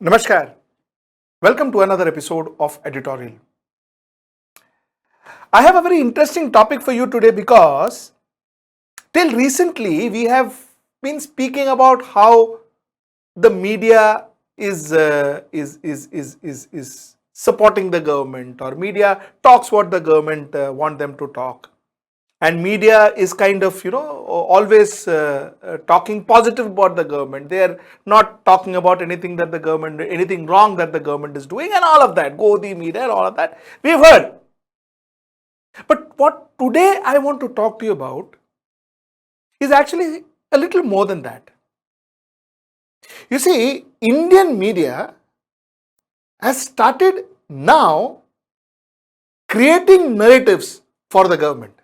Namaskar. Welcome to another episode of Editorial. I have a very interesting topic for you today because till recently we have been speaking about how the media is supporting the government, or media talks what the government want them to talk, and media is kind of always talking positive about the government. They are not talking about anything wrong that the government is doing, and all of that, go the media and all of that we've heard. But what today I want to talk to you about is actually a little more than that. You see, Indian media has started now creating narratives for the government.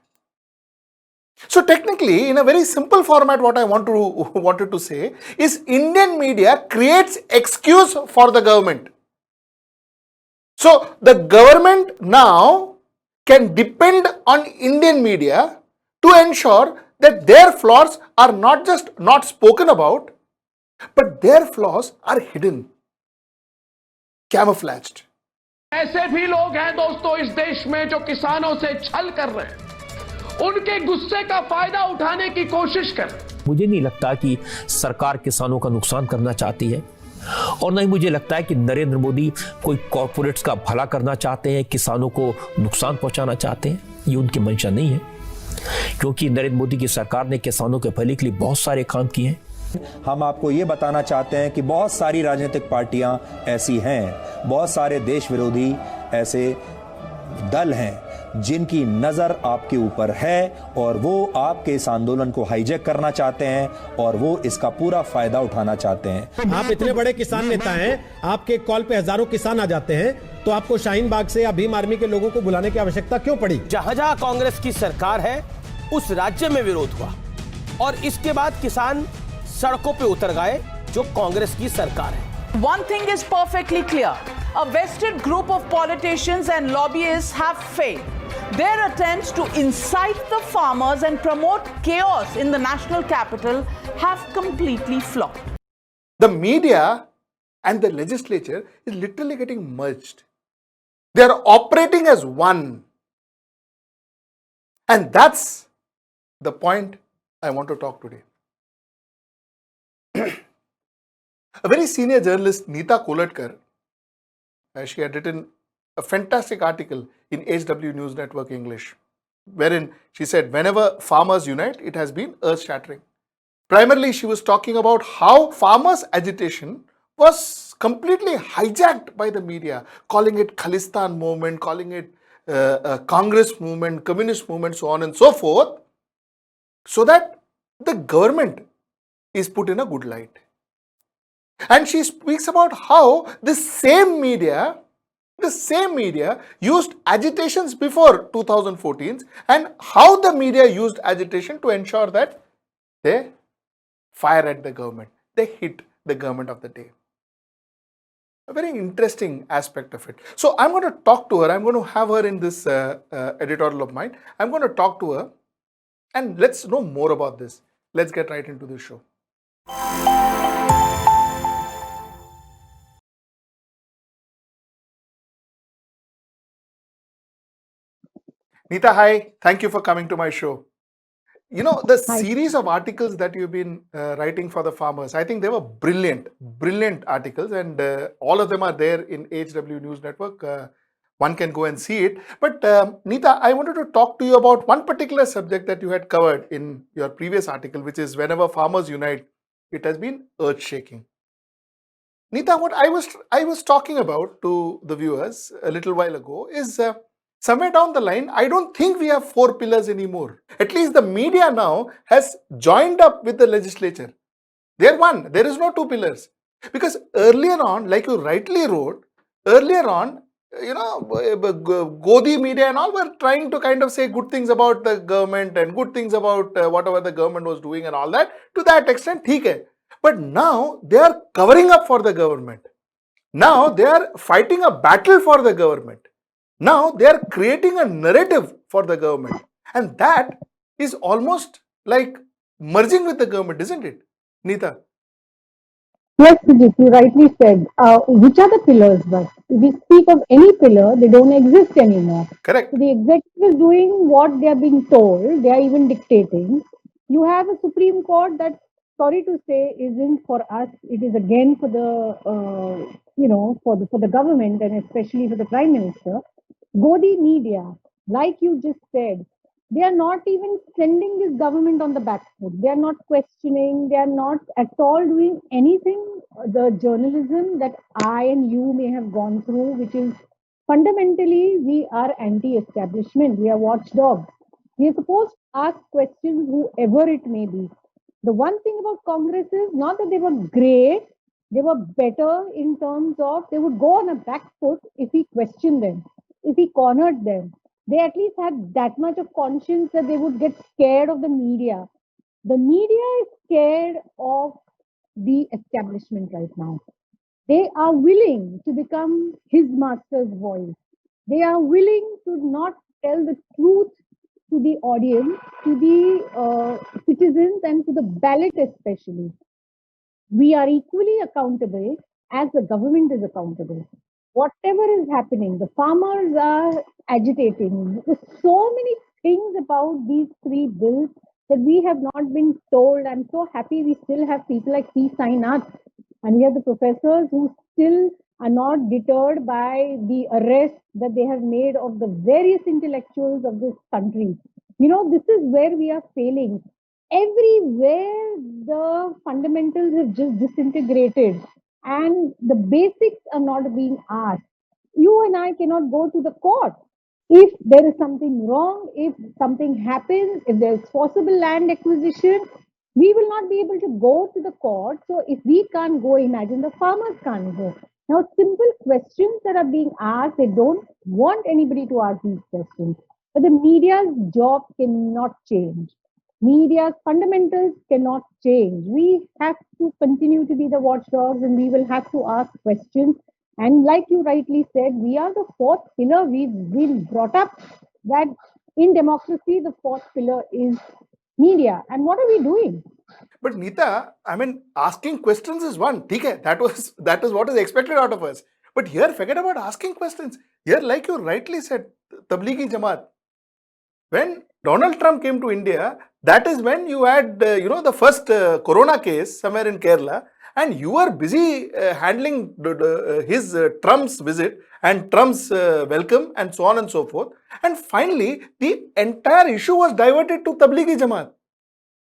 So technically, in a very simple format, what I wanted to say is Indian media creates excuse for the government. So the government now can depend on Indian media to ensure that their flaws are not just not spoken about, but their flaws are hidden, camouflaged. ऐसे भी लोग हैं दोस्तों इस देश में जो किसानों से छल कर रहे हैं, उनके गुस्से का फायदा उठाने की कोशिश कर रहे हैं। मुझे नहीं लगता कि सरकार किसानों का नुकसान करना चाहती है, और नहीं मुझे लगता है कि नरेंद्र मोदी कोई कॉर्पोरेट्स का भला करना चाहते हैं, किसानों को नुकसान पहुंचाना चाहते हैं। ये उनकी मंशा नहीं है, क्योंकि नरेंद्र मोदी की सरकार ने किसानों के भले के लिए बहुत सारे काम किए हैं। हम आपको ये बताना चाहते हैं कि बहुत सारी राजनीतिक पार्टियां ऐसी हैं, बहुत सारे देश विरोधी ऐसे दल हैं जिनकी नजर आपके ऊपर है, और वो आपके इस आंदोलन को हाईजैक करना चाहते हैं और वो इसका पूरा फायदा उठाना चाहते हैं। आप इतने बड़े किसान नेता हैं, आपके कॉल पे हजारों किसान आ जाते हैं, तो आपको शाहीन बाग से या भीम आर्मी के लोगों को बुलाने की आवश्यकता क्यों पड़ी? जहां जहां कांग्रेस की सरकार है उस राज्य में विरोध हुआ, और इसके बाद किसान सड़कों पे उतर गए जो कांग्रेस की सरकार है। One thing is perfectly clear. A vested group of politicians and lobbyists have failed. Their attempts to incite the farmers and promote chaos in the national capital have completely flopped. The media and the legislature is literally getting merged. They are operating as one. And that's the point I want to talk today. A very senior journalist, Neeta Kolatkar, she had written a fantastic article in HW News Network English, wherein she said, whenever farmers unite, it has been earth-shattering. Primarily, she was talking about how farmers' agitation was completely hijacked by the media, calling it Khalistan movement, calling it Congress movement, communist movement, so on and so forth, so that the government is put in a good light. And she speaks about how the same media used agitations before 2014, and how the media used agitation to ensure that they fire at the government, they hit the government of the day. A very interesting aspect of it. So I'm going to talk to her, I'm going to have her in this editorial of mine. I'm going to talk to her and let's know more about this. Let's get right into the show. Neeta, hi. Thank you for coming to my show. You know, the series of articles that you've been writing for the farmers, I think they were brilliant articles, and all of them are there in HW News Network. One can go and see it. But Neeta, I wanted to talk to you about one particular subject that you had covered in your previous article, which is whenever farmers unite, it has been earth-shaking. Neeta, what I was talking about to the viewers a little while ago is somewhere down the line, I don't think we have four pillars anymore. At least the media now has joined up with the legislature. They're one. There is no two pillars. Because earlier on, like you rightly wrote, earlier on, Godi media and all were trying to kind of say good things about the government and good things about whatever the government was doing and all that. To that extent, theek hai. But now they are covering up for the government. Now they are fighting a battle for the government. Now they are creating a narrative for the government. And that is almost like merging with the government, isn't it, Neeta? Yes, Sujit, you rightly said. Which are the pillars? But if we speak of any pillar, they don't exist anymore. So Correct. the executive is doing what they are being told. They are even dictating. You have a Supreme Court that, sorry to say, isn't for us. It is again for the, for the government and especially for the Prime Minister. Go the media, like you just said, they are not even sending this government on the back foot. They are not questioning. They are not at all doing anything. The journalism that I and you may have gone through, which is fundamentally we are anti-establishment. We are watchdogs. We are supposed to ask questions, whoever it may be. The one thing about Congress is not that they were great. They were better in terms of they would go on a back foot if we questioned them, if we cornered them. They at least had that much of conscience that they would get scared of the media. The media is scared of the establishment right now. They are willing to become his master's voice. They are willing to not tell the truth to the audience, to the citizens, and to the ballot especially. We are equally accountable as the government is accountable. Whatever is happening, the farmers are agitating. There's so many things about these three bills that we have not been told. I'm so happy we still have people like P. Sainath, and we have the professors who still are not deterred by the arrest that they have made of the various intellectuals of this country. This is where we are failing. Everywhere the fundamentals have just disintegrated and the basics are not being asked. You and I cannot go to the court. If there is something wrong, if something happens, if there is possible land acquisition, we will not be able to go to the court. So if we can't go, imagine the farmers can't go. Now, simple questions that are being asked, they don't want anybody to ask these questions. But the media's job cannot change. Media's fundamentals cannot change. We have to continue to be the watchdogs and we will have to ask questions. And like you rightly said, we are the fourth pillar. We've been brought up that in democracy, the fourth pillar is media. And what are we doing? But Neeta, I mean, asking questions is one. Okay, that is what is expected out of us. But here, forget about asking questions. Here, like you rightly said, Tablighi Jamaat. When Donald Trump came to India, that is when you had, the first corona case somewhere in Kerala, and you were busy handling his Trump's visit and Trump's welcome and so on and so forth. And finally, the entire issue was diverted to Tablighi Jamaat.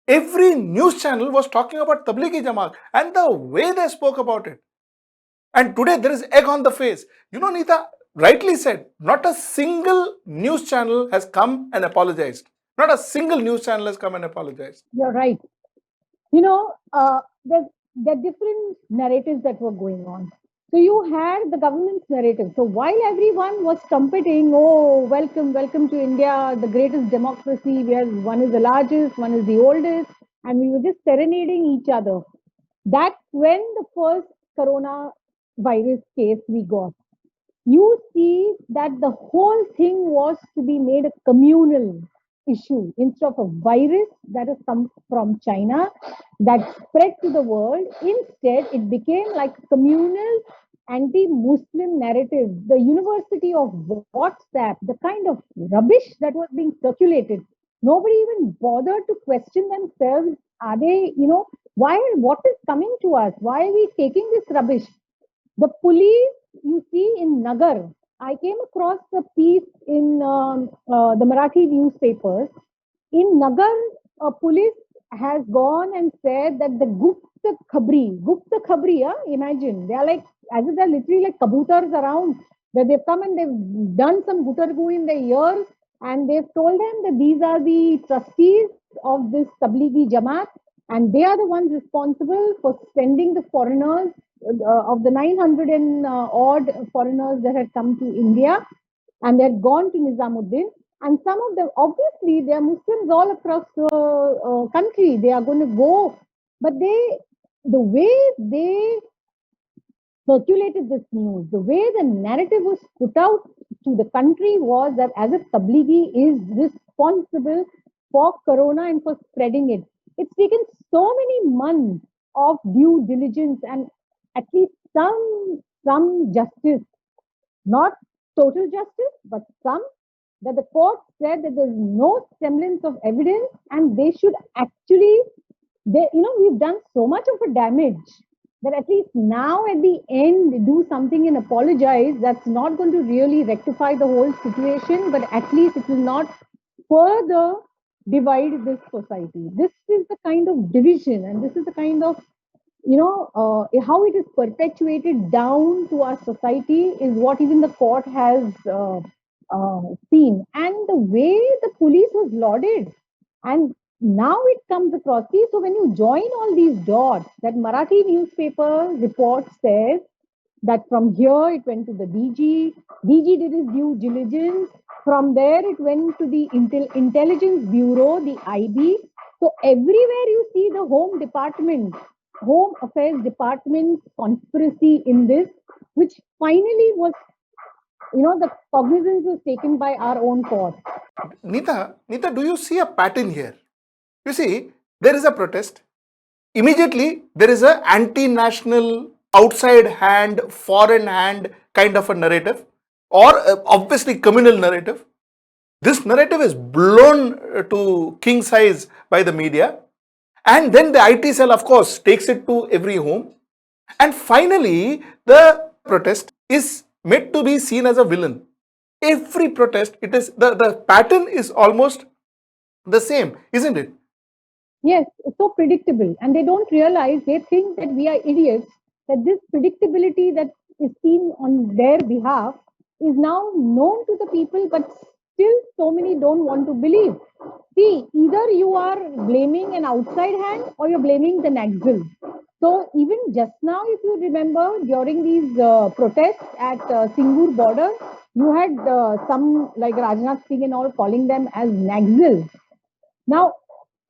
Every news channel was talking about Tablighi Jamaat and the way they spoke about it. And today there is egg on the face. Neeta rightly said, not a single news channel has come and apologized. Not a single news channel has come and apologized. You're right. There are different narratives that were going on. So you had the government's narrative. So while everyone was trumpeting, oh, welcome to India, the greatest democracy, where one is the largest, one is the oldest, and we were just serenading each other. That's when the first coronavirus case we got. You see that the whole thing was to be made a communal issue instead of a virus that has come from China that spread to the world. Instead, it became like a communal anti-Muslim narrative. The university of WhatsApp, the kind of rubbish that was being circulated, nobody even bothered to question themselves. Are they, what is coming to us? Why are we taking this rubbish? The police, you see, in Nagar, I came across a piece in the Marathi newspapers. In Nagar, police has gone and said that the Gupta Khabri, imagine, they are like, as if they're literally like kabutars around, that they've come and they've done some gutargu in their ears and they've told them that these are the trustees of this Tablighi Jamaat and they are the ones responsible for sending the foreigners of the 900 and odd foreigners that had come to India and they had gone to Nizamuddin. And some of them, obviously, they are Muslims all across the country. They are going to go. But the way they circulated this news, the way the narrative was put out to the country was that as if Tablighi is responsible for corona and for spreading it. It's taken so many months of due diligence and at least some justice, not total justice, but some, that the court said that there's no semblance of evidence and they should actually, we've done so much of a damage that at least now at the end do something and apologize. That's not going to really rectify the whole situation, but at least it will not further divide this society. This is the kind of division and this is the kind of, how it is perpetuated down to our society is what even the court has seen. And the way the police was lauded, and now it comes across. See, so when you join all these dots, that Marathi newspaper report says that from here it went to the DG. DG did his due diligence. From there it went to the Intelligence Bureau, the IB. So everywhere you see the Home Affairs Department conspiracy in this, which finally was, the cognizance was taken by our own court. Neeta, do you see a pattern here? You see, there is a protest. Immediately, there is a anti-national, outside hand, foreign hand kind of a narrative, or obviously communal narrative. This narrative is blown to king size by the media. And then the IT cell, of course, takes it to every home. And finally, the protest is made to be seen as a villain. Every protest, it is the pattern is almost the same, isn't it? Yes, it's so predictable. And they don't realize, they think that we are idiots, that this predictability that is seen on their behalf is now known to the people, but still so many don't want to believe. See, either you are blaming an outside hand or you're blaming the Naxal. So even just now, if you remember, during these protests at Singur border, you had some like Rajnath Singh and all calling them as Naxal. Now,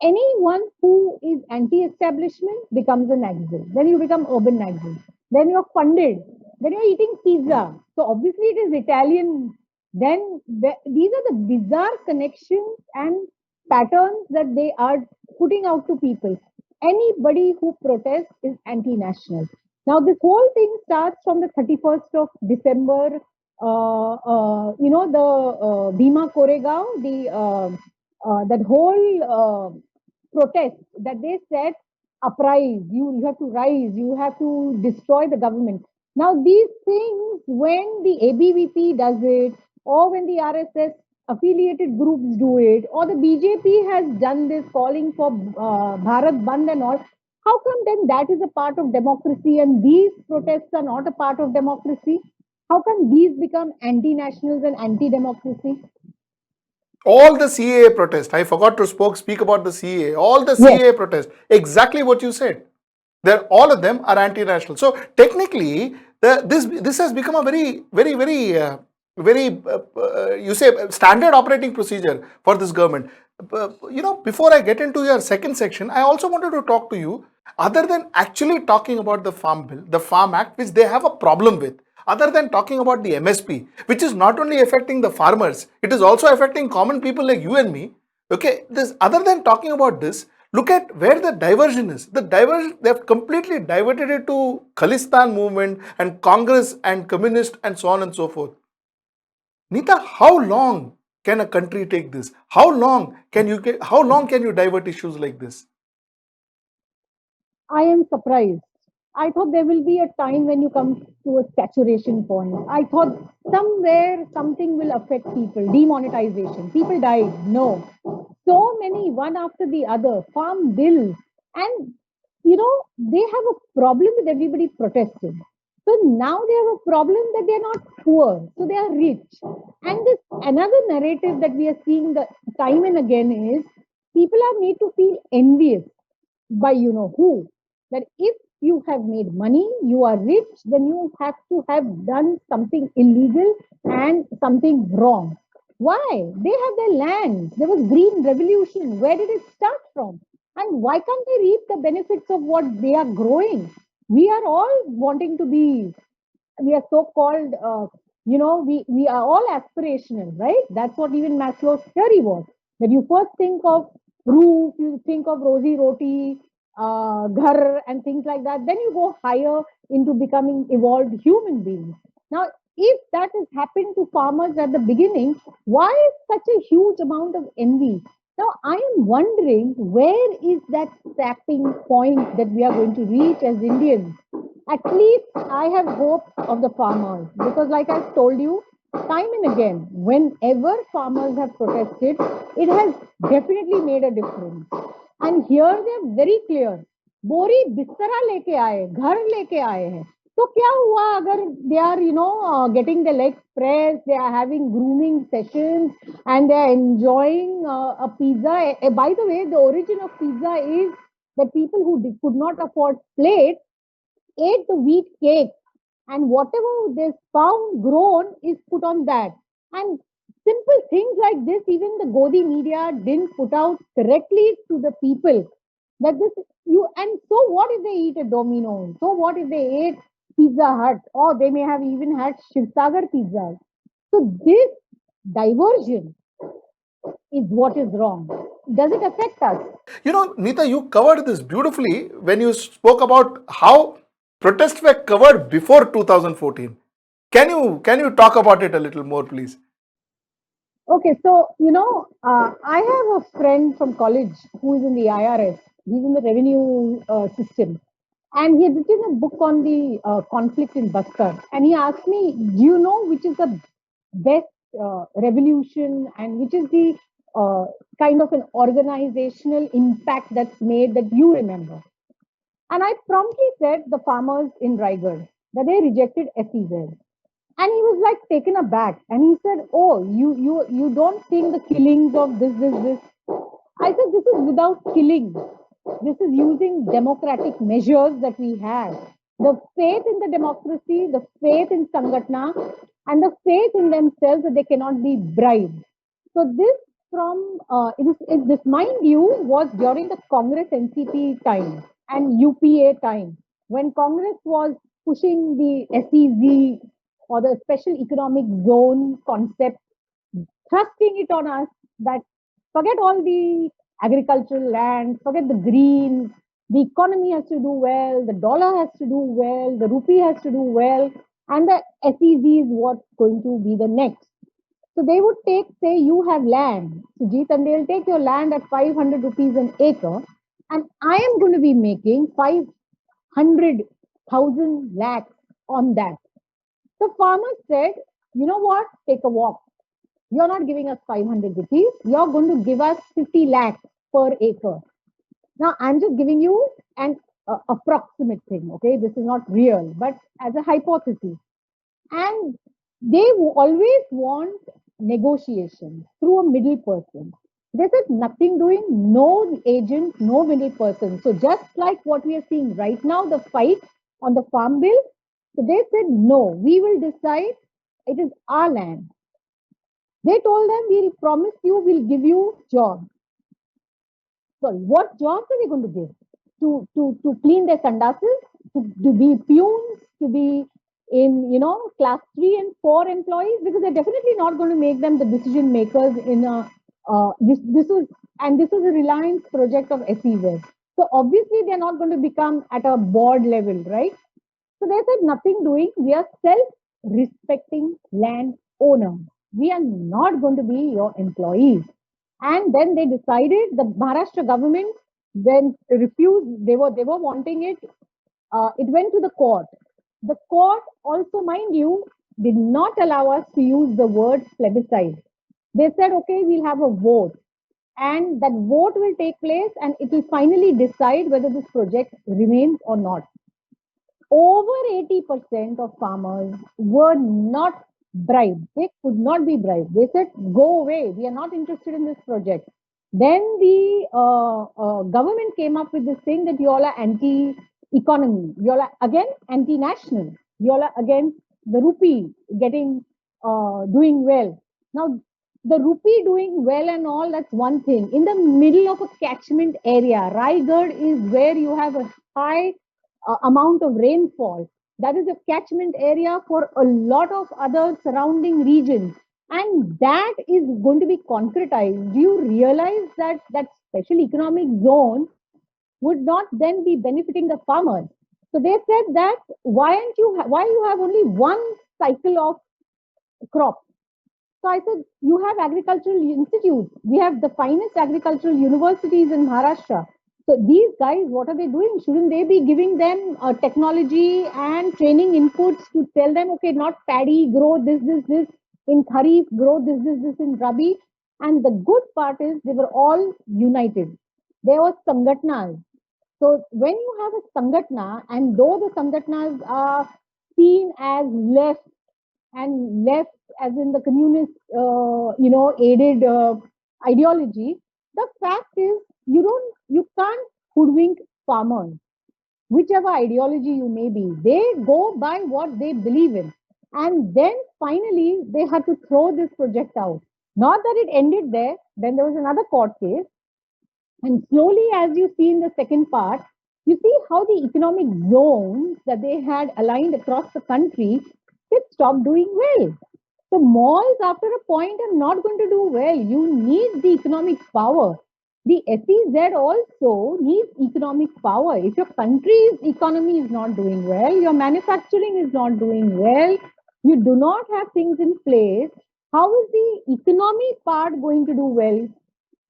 anyone who is anti-establishment becomes a Naxal. Then you become urban Naxal. Then you're funded. Then you're eating pizza. So obviously it is Italian. Then these are the bizarre connections and patterns that they are putting out to people. Anybody who protests is anti-national. Now this whole thing starts from the 31st of December. The Bhima Koregaon, that whole protest that they said, uprise, you have to rise, you have to destroy the government. Now these things, when the ABVP does it, or when the RSS affiliated groups do it, or the BJP has done this calling for Bharat Bandh and all, how come then that is a part of democracy and these protests are not a part of democracy? How come these become anti-nationals and anti-democracy? All the CAA protest, I forgot to speak about the CAA, all the CAA protest, exactly what you said. All of them are anti-national. So technically, this has become a very you say standard operating procedure for this government. Before I get into your second section, I also wanted to talk to you, other than actually talking about the Farm Bill, the Farm Act, which they have a problem with, other than talking about the MSP, which is not only affecting the farmers, it is also affecting common people like you and me. Okay, other than talking about this, look at where the diversion is. They have completely diverted it to Khalistan movement and Congress and communist and so on and so forth. Neeta, how long can a country take this? How long can you divert issues like this? I am surprised. I thought there will be a time when you come to a saturation point. I thought somewhere something will affect people. Demonetization. People died. No. So many, one after the other. Farm bills. And, they have a problem with everybody protesting. So now they have a problem that they're not poor. So they are rich. And this another narrative that we are seeing the time and again is people are made to feel envious by who. That if you have made money, you are rich, then you have to have done something illegal and something wrong. Why? They have their land. There was green revolution. Where did it start from? And why can't they reap the benefits of what they are growing? We are all wanting to be, we are so-called, we are all aspirational, right? That's what even Maslow's theory was. That you first think of roof, you think of rosy roti, ghar and things like that. Then you go higher into becoming evolved human beings. Now, if that has happened to farmers at the beginning, why such a huge amount of envy? Now, I am wondering where is that sapping point that we are going to reach as Indians? At least I have hope of the farmers because, like I've told you, time and again, whenever farmers have protested, it has definitely made a difference. And here they're very clear. बोरी बिस्तरा लेके आए, घर लेके आए हैं. तो क्या हुआ अगर they are getting their legs pressed, they are having grooming sessions and they are enjoying a pizza. By the way, the origin of pizza is that people who could not afford plates ate the wheat cake and whatever they found grown is put on that. And simple things like this, even the Godi media didn't put out correctly to the people that this you and so what if they eat a Domino's? So what if they ate Pizza Hut? Or they may have even had Shivsagar pizzas. So this diversion is what is wrong. Does it affect us? You know, Neeta, you covered this beautifully when you spoke about how protests were covered before 2014. Can you talk about it a little more, please? Okay, so I have a friend from college who is in the IRS. He's in the revenue system, and he had written a book on the conflict in Bastar. And he asked me, "Do you know which is the best revolution and which is the kind of an organizational impact that's made that you remember?" And I promptly said the farmers in Raigad that they rejected SEZ. And he was like taken aback. And he said, "Oh, you don't think the killings of this. I said, "This is without killing. This is using democratic measures that we have. The faith in the democracy, the faith in Sangatna, and the faith in themselves that they cannot be bribed." So this this, mind you, was during the Congress NCP time and UPA time when Congress was pushing the SEZ or the special economic zone concept, thrusting it on us that forget all the agricultural land, forget the green, the economy has to do well, the dollar has to do well, the rupee has to do well, and the SEZ is what's going to be the next. So they would say you have land, Sujit, and they'll take your land at 500 rupees an acre, and I am going to be making 500,000 lakhs on that. The farmer said, "You know what? Take a walk. You're not giving us 500 rupees. You're going to give us 50 lakhs per acre." Now, I'm just giving you an approximate thing, okay? This is not real, but as a hypothesis. And they always want negotiation through a middle person. They said nothing doing, no agent, no middle person. So just like what we are seeing right now, the fight on the farm bill, so they said, "No, we will decide. It is our land." They told them, "We'll promise you, we'll give you jobs." So what jobs are they going to give? To clean their sandasses, to be peons, to be in class 3 and 4 employees, because they're definitely not going to make them the decision makers in this was a Reliance project of SEZ. So obviously they're not going to become at a board level, right? So they said nothing doing. We are self-respecting land owners. We are not going to be your employees. And then they decided, the Maharashtra government then refused. They were wanting it. It went to the court. The court also, mind you, did not allow us to use the word plebiscite. They said, "Okay, we'll have a vote. And that vote will take place and it will finally decide whether this project remains or not." Over 80% of farmers were not bribed. They could not be bribed. They said, "Go away. We are not interested in this project." Then the government came up with this thing that you all are anti-economy. You all are again anti-national. You all are against the rupee doing well. Now, the rupee doing well and all, that's one thing. In the middle of a catchment area, Raigad is where you have a high amount of rainfall. That is a catchment area for a lot of other surrounding regions. And that is going to be concretized. Do you realize that that special economic zone would not then be benefiting the farmers. So they said that why you have only one cycle of crop. So I said, you have agricultural institutes. We have the finest agricultural universities in Maharashtra. So these guys, what are they doing? Shouldn't they be giving them technology and training inputs to tell them, okay, not paddy, grow this in Kharif, grow this in Rabi. And the good part is they were all united. There was Sangatnas. So when you have a Sangatna, and though the Sangatnas are seen as left and left as in the communist, aided ideology, the fact is you can't hoodwink farmers, whichever ideology you may be. They go by what they believe in. And then finally, they had to throw this project out. Not that it ended there. Then there was another court case. And slowly, as you see in the second part, you see how the economic zones that they had aligned across the country, they stopped doing well. So malls, after a point, are not going to do well. You need the economic power. The SEZ also needs economic power. If your country's economy is not doing well, your manufacturing is not doing well, you do not have things in place, how is the economy part going to do well?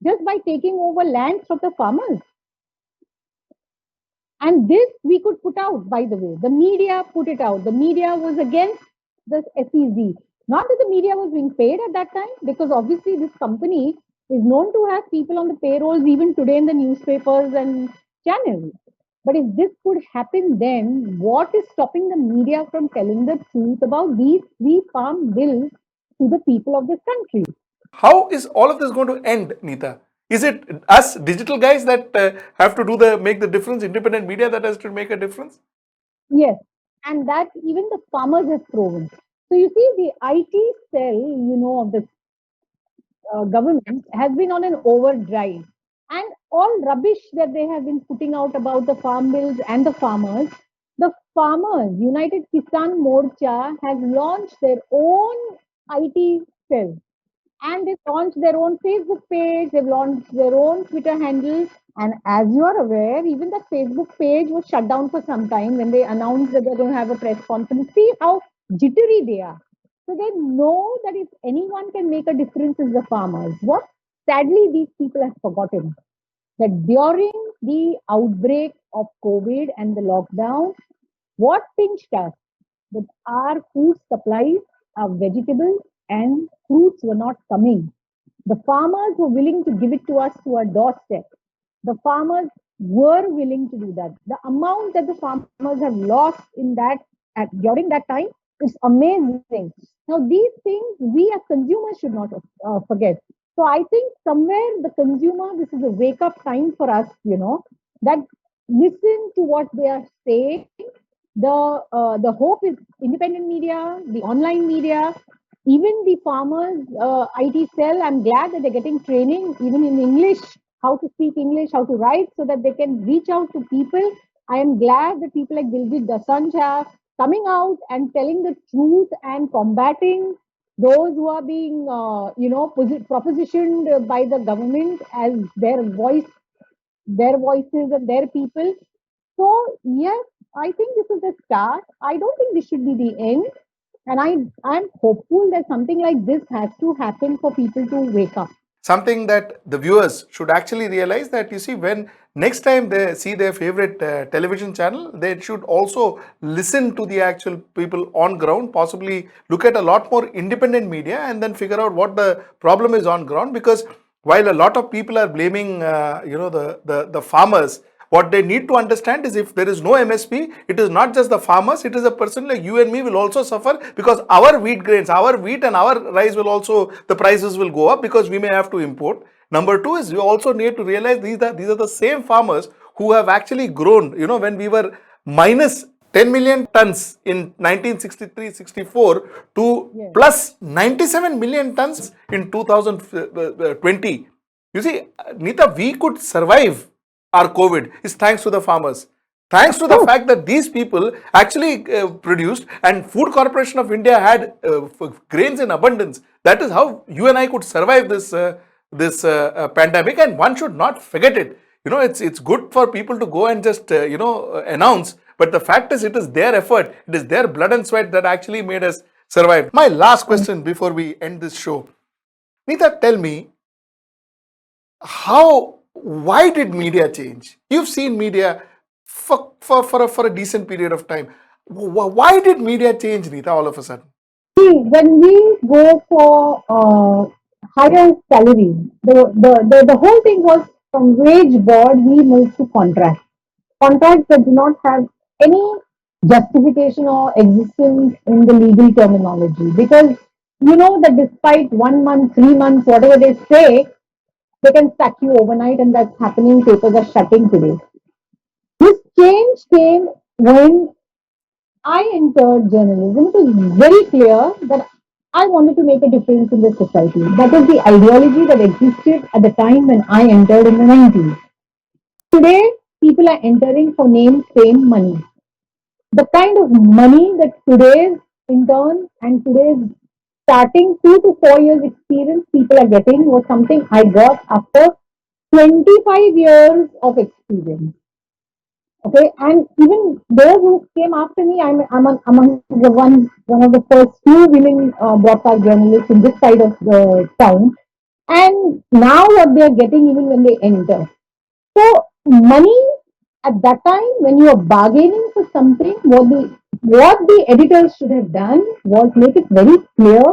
Just by taking over lands from the farmers. And this we could put out, by the way. The media put it out. The media was against the SEZ. Not that the media was being paid at that time, because obviously this company is known to have people on the payrolls even today in the newspapers and channels. But if this could happen then, what is stopping the media from telling the truth about these 3 farm bills to the people of this country? How is all of this going to end, Neeta? Is it us digital guys that have to make the difference, independent media that has to make a difference? Yes, and that even the farmers have proven. So you see, the IT cell, of the government has been on an overdrive, and all rubbish that they have been putting out about the farm bills and the farmers, United Kisan Morcha, has launched their own IT cell. And they've launched their own Facebook page, they've launched their own Twitter handle. And as you are aware, even the Facebook page was shut down for some time when they announced that they're going to have a press conference. See how jittery they are. So they know that if anyone can make a difference, is the farmers. What sadly these people have forgotten, that during the outbreak of COVID and the lockdown, what pinched us, that our food supplies, our vegetables and fruits were not coming. The farmers were willing to give it to us to our doorstep. The farmers were willing to do that. The amount that the farmers have lost in that during that time is amazing. Now, these things we as consumers should not forget. So I think somewhere the consumer, this is a wake-up time for us, that listen to what they are saying. The hope is independent media, the online media, even the farmers' IT cell. I'm glad that they're getting training, even in English, how to speak English, how to write, so that they can reach out to people. I am glad that people like Diljit Dosanjh are coming out and telling the truth and combating those who are being, propositioned by the government as their voices and their people. So, yes, I think this is the start. I don't think this should be the end. And I'm hopeful that something like this has to happen for people to wake up. Something that the viewers should actually realize, that you see, when next time they see their favorite television channel, they should also listen to the actual people on ground, possibly look at a lot more independent media and then figure out what the problem is on ground. Because while a lot of people are blaming, the farmers, what they need to understand is, if there is no MSP, it is not just the farmers, it is a person like you and me will also suffer, because our wheat grains, our wheat and our rice will also, the prices will go up because we may have to import. Number 2 is, you also need to realize these are the same farmers who have actually grown, when we were minus 10 million tons in 1963-64 to plus 97 million tons in 2020. You see, Neeta, we could survive our COVID is thanks to the farmers. Thanks to the fact that these people actually produced, and Food Corporation of India had grains in abundance. That is how you and I could survive this pandemic, and one should not forget it. it's good for people to go and just, announce. But the fact is, it is their effort, it is their blood and sweat that actually made us survive. My last question before we end this show. Nita, tell me, why did media change? You've seen media for a decent period of time. Why did media change, Nita, all of a sudden? See, when we go for higher salary, the whole thing was from wage board we moved to contract. Contracts that do not have any justification or existence in the legal terminology, because you know that despite 1 month, 3 months, whatever they say, they can sack you overnight, and that's happening. Papers are shutting today. This change came when I entered journalism. It was very clear that I wanted to make a difference in the society. That was the ideology that existed at the time when I entered in the 90s. Today, people are entering for name, fame, money. The kind of money that today's interns and today's starting 2 to 4 years experience people are getting was something I got after 25 years of experience. Okay, and even those who came after me, I'm among the one of the first few women broadcast journalists in this side of the town. And now what they are getting even when they enter. So money at that time when you are bargaining for something, what the editors should have done was make it very clear: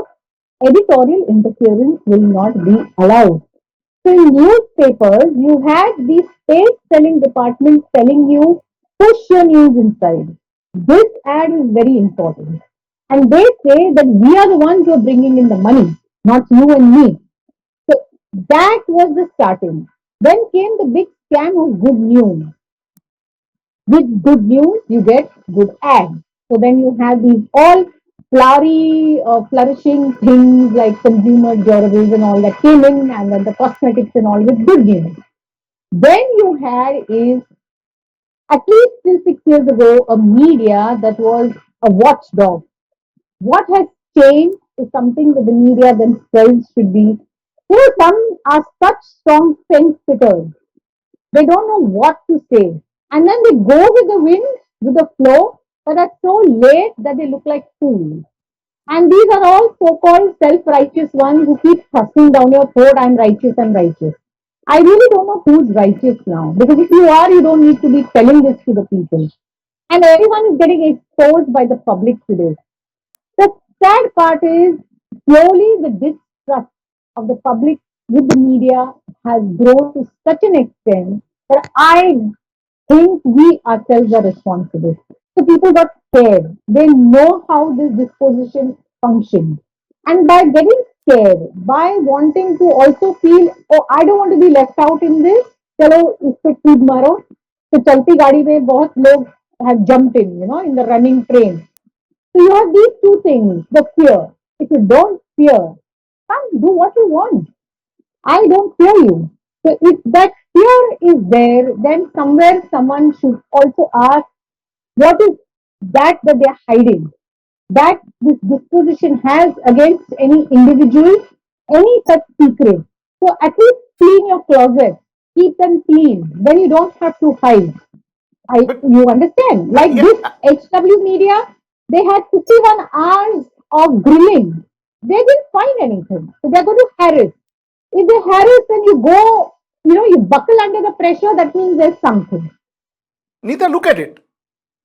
editorial interference will not be allowed. So in newspapers, you had these space selling departments telling you, push your news inside. This ad is very important. And they say that we are the ones who are bringing in the money, not you and me. So that was the starting. Then came the big scam of good news. With good news, you get good ads. So then you have these all flourishing things like consumer durables and all that came in, and then the cosmetics and all with good news. Then you had is, at least till 6 years ago, a media that was a watchdog. What has changed is something that the media themselves should be. Some are such strong fence sitters. They don't know what to say. And then they go with the wind, with the flow, but are so late that they look like fools. And these are all so-called self-righteous ones who keep thrusting down your throat, I'm righteous, I'm righteous. I really don't know who's righteous now. Because if you are, you don't need to be telling this to the people. And everyone is getting exposed by the public today. The sad part is, slowly the distrust of the public with the media has grown to such an extent that I think we ourselves are responsible. So people got scared. They know how this disposition functions. And by getting scared, by wanting to also feel, oh, I don't want to be left out in this, चलो इस पे कूद मारो. तो चलती गाड़ी में बहुत लोग have jumped in the running train. So you have these two things, the fear. If you don't fear, come do what you want. I don't fear you. So if that fear is there, then somewhere someone should also ask, what is that they are hiding? That this disposition has against any individual, any such secret. So at least clean your closet, keep them clean. Then you don't have to hide. You understand? Like this HW media, they had 51 hours of grilling. They didn't find anything. So they're going to harass. If they harass and you go, you buckle under the pressure, that means there's something. Nita, look at it.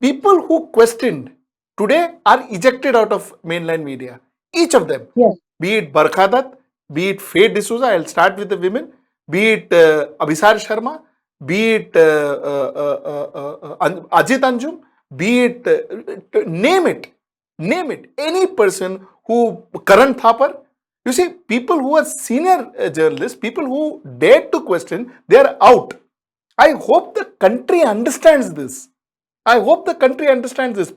People who questioned today are ejected out of mainline media. Each of them. Yes. Be it Barkha Dutt, be it Faye D'Souza, I'll start with the women, be it Abhisar Sharma, be it Ajit Anjum, be it, name it, any person who, Karan Thapar. You see, people who are senior journalists, people who dared to question, they are out. I hope the country understands this.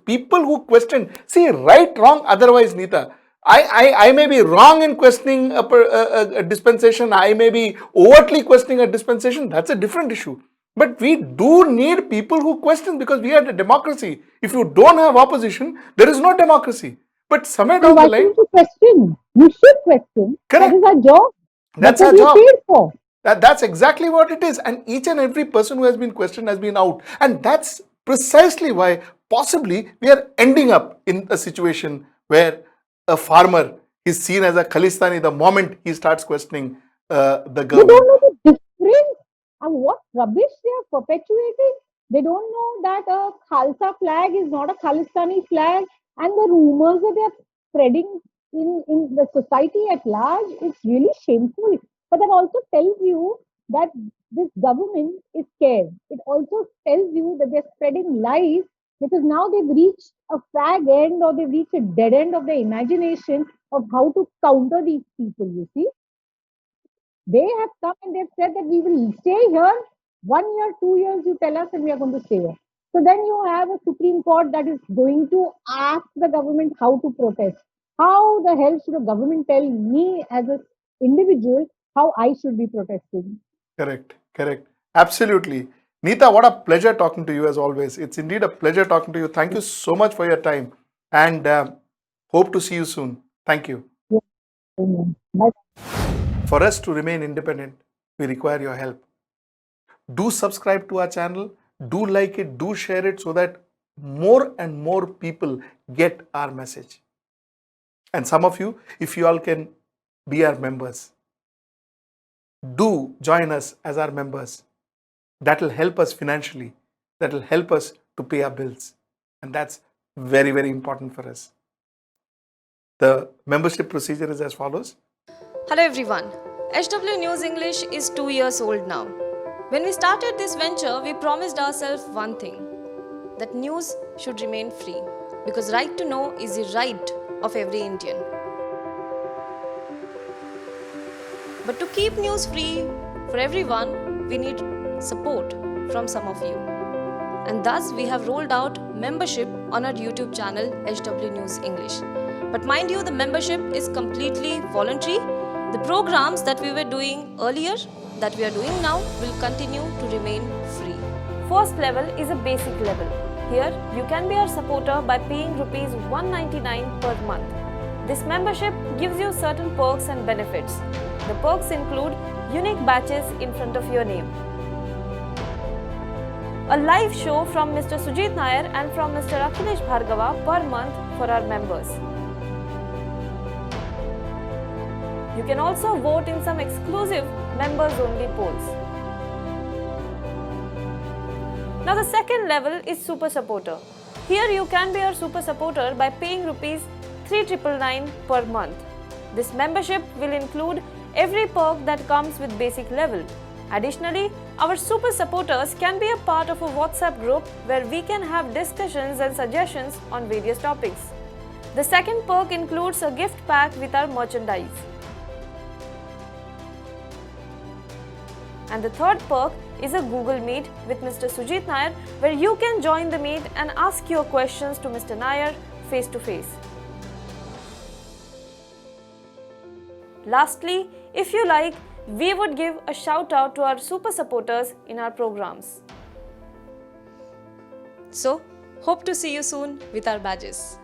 People who question, see, right, wrong, otherwise, Nita, I may be wrong in questioning a dispensation, I may be overtly questioning a dispensation, that's a different issue. But we do need people who question, because we are a democracy. If you don't have opposition, there is no democracy. But somewhere down the line, you question? You should question. Correct. That is our job. That's what our job. we paid for. That's exactly what it is. And each and every person who has been questioned has been out. And that's precisely why possibly we are ending up in a situation where a farmer is seen as a Khalistani the moment he starts questioning the They government. don't know the difference and what rubbish they are perpetuating. They don't know that a Khalsa flag is not a Khalistani flag, and the rumors that they are spreading in the society at large, it's really shameful. But that also tells you that this government is scared. It also tells you that they're spreading lies because now they've reached a fag end or they've reached a dead end of their imagination of how to counter these people, you see. They have come and they've said that we will stay here 1 year, 2 years, you tell us, and we are going to stay here. So then you have a Supreme Court that is going to ask the government how to protest. How the hell should a government tell me as an individual how I should be protesting? Correct, correct. Absolutely. Neeta, what a pleasure talking to you as always. It's indeed a pleasure talking to you. Thank you so much for your time and hope to see you soon. Thank you. Amen. Bye. For us to remain independent, we require your help. Do subscribe to our channel, do like it, do share it so that more and more people get our message. And some of you, if you all can be our members, do join us as our members. That will help us financially. That will help us to pay our bills. And that's very, very important for us. The membership procedure is as follows. Hello everyone. HW News English is 2 years old now. When we started this venture, we promised ourselves one thing, that news should remain free, because right to know is the right of every Indian. But to keep news free for everyone, we need support from some of you. And thus we have rolled out membership on our YouTube channel HW News English. But mind you, the membership is completely voluntary. The programs that we were doing earlier, that we are doing now, will continue to remain free. First level is a basic level. Here, you can be our supporter by paying Rs 199 per month. This membership gives you certain perks and benefits. The perks include unique badges in front of your name, a live show from Mr. Sujit Nair and from Mr. Akhilesh Bhargava per month for our members. You can also vote in some exclusive members-only polls. Now the second level is Super Supporter. Here you can be our Super Supporter by paying Rs 3,999 per month. This membership will include every perk that comes with basic level. Additionally, our Super Supporters can be a part of a WhatsApp group where we can have discussions and suggestions on various topics. The second perk includes a gift pack with our merchandise. And the third perk is a Google Meet with Mr. Sujit Nair, where you can join the meet and ask your questions to Mr. Nair face to face. Lastly, if you like, we would give a shout out to our super supporters in our programs. So, hope to see you soon with our badges.